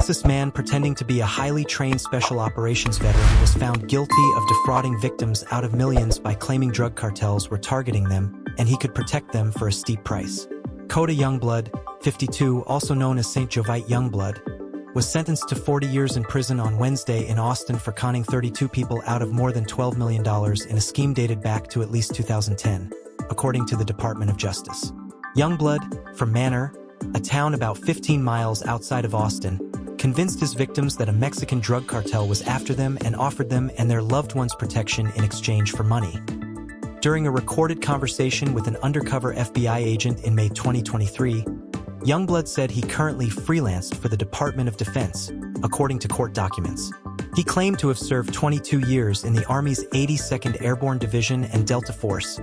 Texas man pretending to be a highly trained special operations veteran was found guilty of defrauding victims out of millions by claiming drug cartels were targeting them and he could protect them for a steep price. Kota Youngblood, 52, also known as Saint Jovite Youngblood, was sentenced to 40 years in prison on Wednesday in Austin for conning 32 people out of more than $12 million in a scheme dated back to at least 2010, according to the Department of Justice. Youngblood, from Manor, a town about 15 miles outside of Austin, convinced his victims that a Mexican drug cartel was after them and offered them and their loved ones protection in exchange for money. During a recorded conversation with an undercover FBI agent in May 2023, Youngblood said he currently freelanced for the Department of Defense, according to court documents. He claimed to have served 22 years in the Army's 82nd Airborne Division and Delta Force,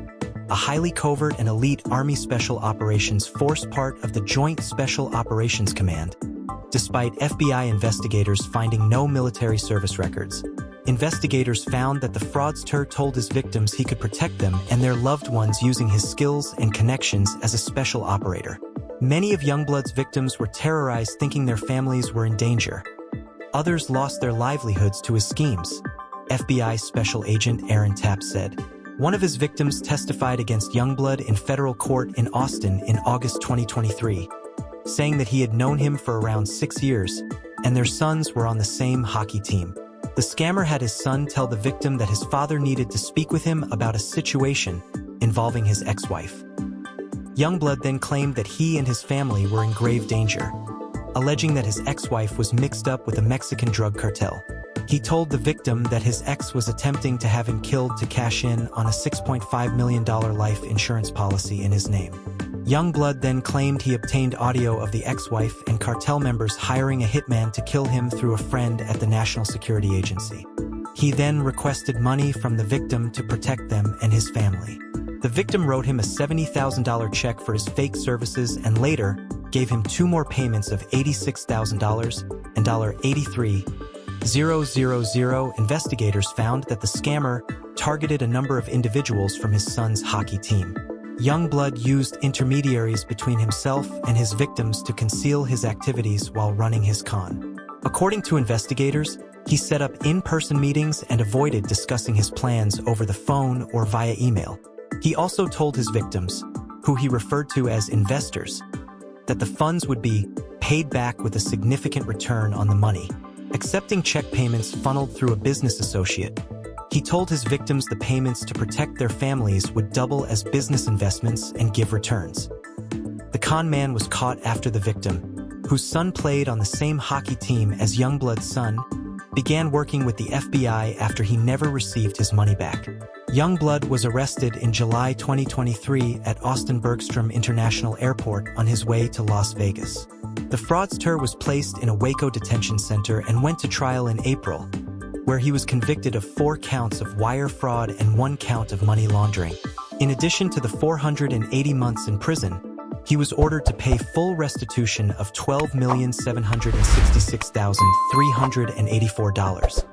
a highly covert and elite Army Special Operations Force part of the Joint Special Operations Command. Despite FBI investigators finding no military service records, investigators found that the fraudster told his victims he could protect them and their loved ones using his skills and connections as a special operator. Many of Youngblood's victims were terrorized thinking their families were in danger. Others lost their livelihoods to his schemes, FBI Special Agent Aaron Tapp said. One of his victims testified against Youngblood in federal court in Austin in August 2023, saying that he had known him for around 6 years, and their sons were on the same hockey team. The scammer had his son tell the victim that his father needed to speak with him about a situation involving his ex-wife. Youngblood then claimed that he and his family were in grave danger, alleging that his ex-wife was mixed up with a Mexican drug cartel. He told the victim that his ex was attempting to have him killed to cash in on a $6.5 million life insurance policy in his name. Youngblood then claimed he obtained audio of the ex-wife and cartel members hiring a hitman to kill him through a friend at the National Security Agency. He then requested money from the victim to protect them and his family. The victim wrote him a $70,000 check for his fake services and later gave him 2 more payments of $86,000 and $83,000. Investigators found that the scammer targeted a number of individuals from his son's hockey team. Youngblood used intermediaries between himself and his victims to conceal his activities while running his con. According to investigators, he set up in-person meetings and avoided discussing his plans over the phone or via email. He also told his victims, who he referred to as investors, that the funds would be paid back with a significant return on the money, accepting check payments funneled through a business associate. He told his victims the payments to protect their families would double as business investments and give returns. The con man was caught after the victim, whose son played on the same hockey team as Youngblood's son, began working with the FBI after he never received his money back. Youngblood was arrested in July 2023 at Austin Bergstrom International Airport on his way to Las Vegas. The fraudster was placed in a Waco detention center and went to trial in April, where he was convicted of 4 counts of wire fraud and 1 count of money laundering. In addition to the 480 months in prison, he was ordered to pay full restitution of $12,766,384.